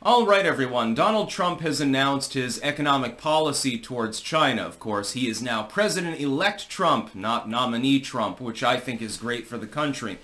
All right, everyone. Donald Trump has announced his economic policy towards China. Of course, he is now President-elect Trump, not nominee Trump, which I think is great for the country.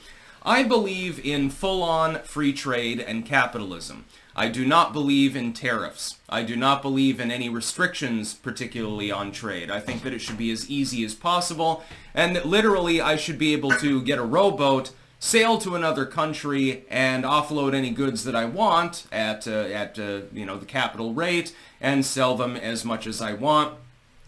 I believe in full-on free trade and capitalism. I do not believe in tariffs. I do not believe in any restrictions, particularly on trade. I think that it should be as easy as possible, and that literally I should be able to get a rowboat, sail to another country, and offload any goods that I want at the capital rate, and sell them as much as I want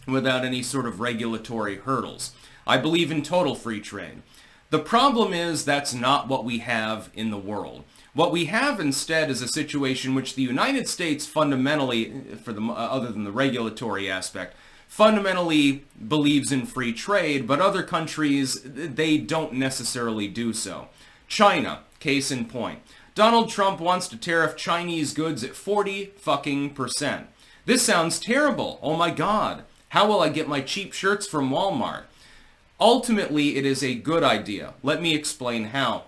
without any sort of regulatory hurdles. I believe in total free trade. The problem is that's not what we have in the world. What we have instead is a situation which the United States fundamentally, other than the regulatory aspect, fundamentally believes in free trade, but other countries, they don't necessarily do so. China, case in point. Donald Trump wants to tariff Chinese goods at 40%. This sounds terrible. Oh my God. How will I get my cheap shirts from Walmart? Ultimately, it is a good idea. Let me explain how.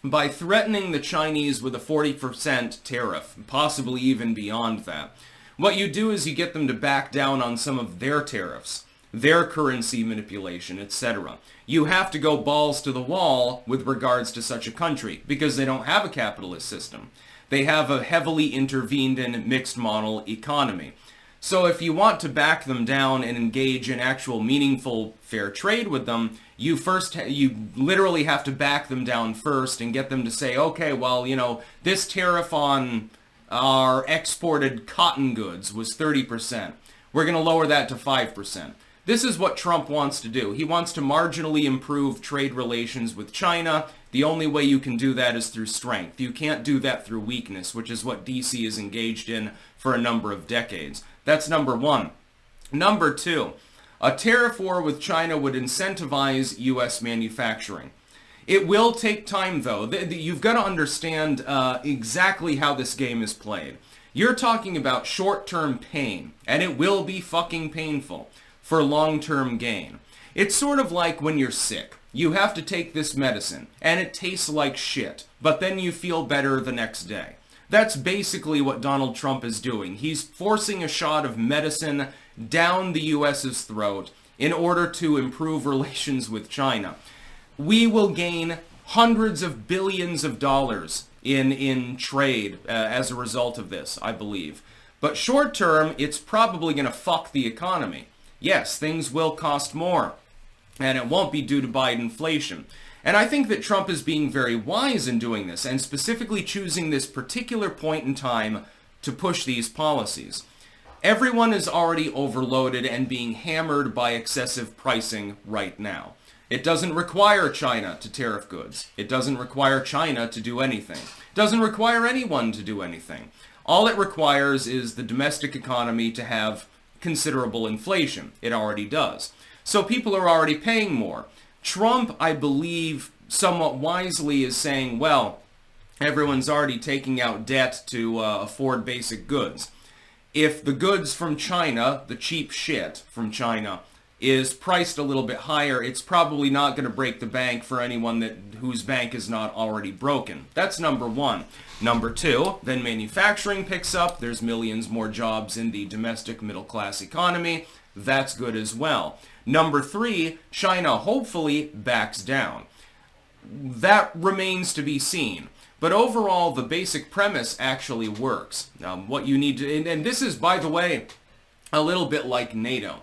By threatening the Chinese with a 40% tariff, possibly even beyond that, what you do is you get them to back down on some of their tariffs, their currency manipulation, etc. You have to go balls to the wall with regards to such a country because they don't have a capitalist system. They have a heavily intervened in mixed model economy. So if you want to back them down and engage in actual meaningful fair trade with them, you literally have to back them down first and get them to say, okay, well, this tariff on our exported cotton goods was 30%. We're going to lower that to 5%. This is what Trump wants to do. He wants to marginally improve trade relations with China. The only way you can do that is through strength. You can't do that through weakness, which is what DC is engaged in for a number of decades. That's number one. Number two, a tariff war with China would incentivize U.S. manufacturing. It will take time, though. You've got to understand exactly how this game is played. You're talking about short-term pain, and it will be fucking painful, for long-term gain. It's sort of like when you're sick. You have to take this medicine, and it tastes like shit, but then you feel better the next day. That's basically what Donald Trump is doing. He's forcing a shot of medicine down the U.S.'s throat in order to improve relations with China. We will gain hundreds of billions of dollars in trade as a result of this, I believe. But short term, it's probably going to fuck the economy. Yes, things will cost more, and it won't be due to Biden inflation. And I think that Trump is being very wise in doing this, and specifically choosing this particular point in time to push these policies. Everyone is already overloaded and being hammered by excessive pricing right now. It doesn't require China to tariff goods. It doesn't require China to do anything. It doesn't require anyone to do anything. All it requires is the domestic economy to have considerable inflation. It already does. So people are already paying more. Trump, I believe, somewhat wisely is saying, well, everyone's already taking out debt to afford basic goods. If the goods from China, the cheap shit from China, is priced a little bit higher, it's probably not going to break the bank for anyone whose bank is not already broken. That's number one. Number two, then manufacturing picks up. There's millions more jobs in the domestic middle-class economy. That's good as well. Number three, China hopefully backs down. That remains to be seen. But overall, the basic premise actually works. What you need to, and this is, by the way, a little bit like NATO.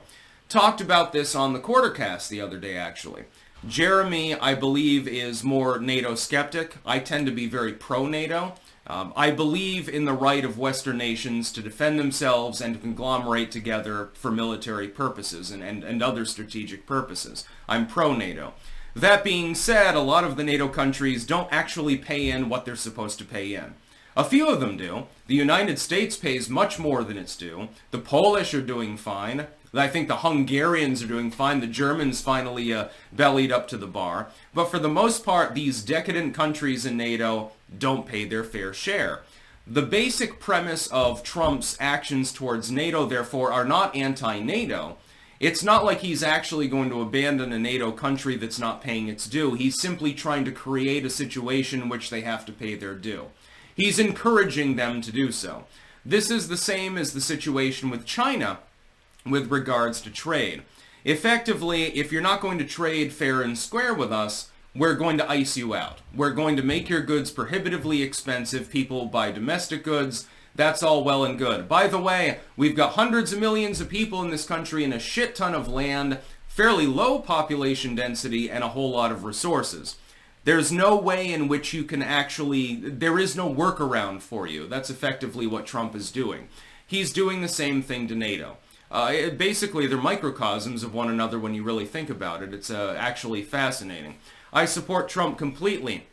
Talked about this on the Quartercast the other day, actually. Jeremy, I believe, is more NATO skeptic. I tend to be very pro-NATO. I believe in the right of Western nations to defend themselves and to conglomerate together for military purposes and other strategic purposes. I'm pro-NATO. That being said, a lot of the NATO countries don't actually pay in what they're supposed to pay in. A few of them do. The United States pays much more than it's due. The Polish are doing fine. I think the Hungarians are doing fine. The Germans finally bellied up to the bar. But for the most part, these decadent countries in NATO don't pay their fair share. The basic premise of Trump's actions towards NATO, therefore, are not anti-NATO. It's not like he's actually going to abandon a NATO country that's not paying its due. He's simply trying to create a situation in which they have to pay their due. He's encouraging them to do so. This is the same as the situation with China with regards to trade. Effectively, if you're not going to trade fair and square with us, we're going to ice you out. We're going to make your goods prohibitively expensive. People buy domestic goods. That's all well and good. By the way, we've got hundreds of millions of people in this country and a shit ton of land, fairly low population density, and a whole lot of resources. There's no way in which you can there is no workaround for you. That's effectively what Trump is doing. He's doing the same thing to NATO. Basically, they're microcosms of one another when you really think about it. It's actually fascinating. I support Trump completely.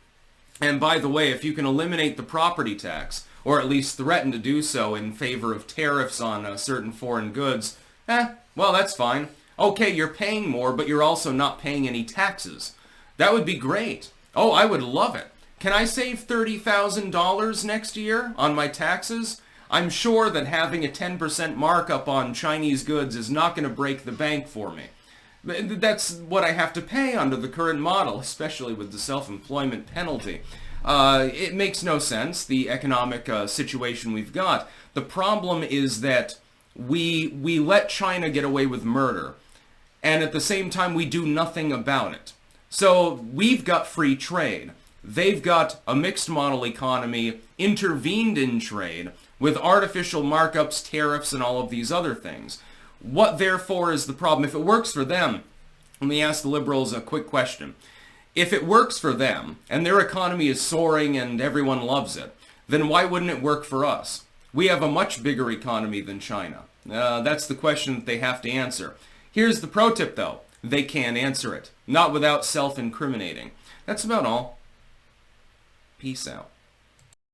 And by the way, if you can eliminate the property tax, or at least threaten to do so in favor of tariffs on certain foreign goods, well, that's fine. Okay, you're paying more, but you're also not paying any taxes. That would be great. Oh, I would love it. Can I save $30,000 next year on my taxes? I'm sure that having a 10% markup on Chinese goods is not going to break the bank for me. That's what I have to pay under the current model, especially with the self-employment penalty. It makes no sense, the economic situation we've got. The problem is that we let China get away with murder, and at the same time we do nothing about it. So we've got free trade. They've got a mixed model economy, intervened in trade, with artificial markups, tariffs, and all of these other things. What, therefore, is the problem? If it works for them, let me ask the liberals a quick question. If it works for them, and their economy is soaring and everyone loves it, then why wouldn't it work for us? We have a much bigger economy than China. That's the question that they have to answer. Here's the pro tip, though. They can't answer it. Not without self-incriminating. That's about all. Peace out.